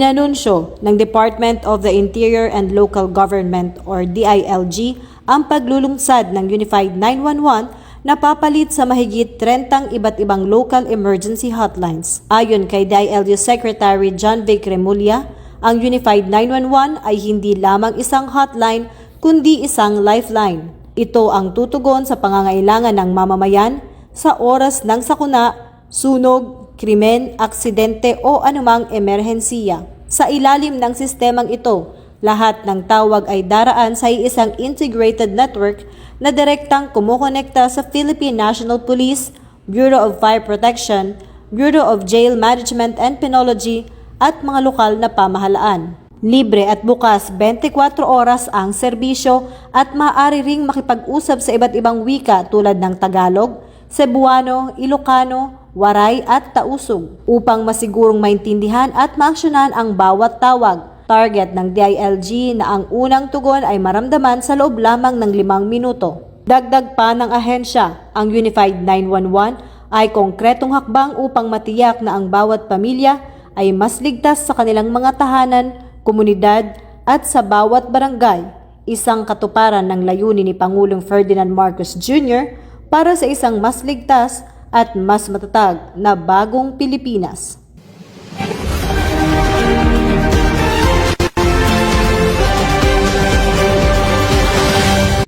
Inanunsyo ng Department of the Interior and Local Government or DILG ang paglulunsad ng Unified 911 na papalit sa mahigit 30 iba't ibang local emergency hotlines. Ayon kay DILG Secretary John Vic Remulla, ang Unified 911 ay hindi lamang isang hotline kundi isang lifeline. Ito ang tutugon sa pangangailangan ng mamamayan sa oras ng sakuna, sunog, krimen, aksidente o anumang emerhensiya. Sa ilalim ng sistemang ito, lahat ng tawag ay daraan sa isang integrated network na direktang kumukonekta sa Philippine National Police, Bureau of Fire Protection, Bureau of Jail Management and Penology at mga lokal na pamahalaan. Libre at bukas 24 oras ang serbisyo at maaari ring makipag-usap sa iba't ibang wika tulad ng Tagalog, Cebuano, Ilocano, Waray at Tausug upang masigurong maintindihan at maaksyonan ang bawat tawag. Target ng DILG na ang unang tugon ay maramdaman sa loob lamang ng 5 minuto. Dagdag pa ng ahensya, ang Unified 911 ay konkretong hakbang upang matiyak na ang bawat pamilya ay mas ligtas sa kanilang mga tahanan, komunidad at sa bawat barangay. Isang katuparan ng layunin ni Pangulong Ferdinand Marcos Jr. para sa isang mas ligtas at mas matatag na bagong Pilipinas.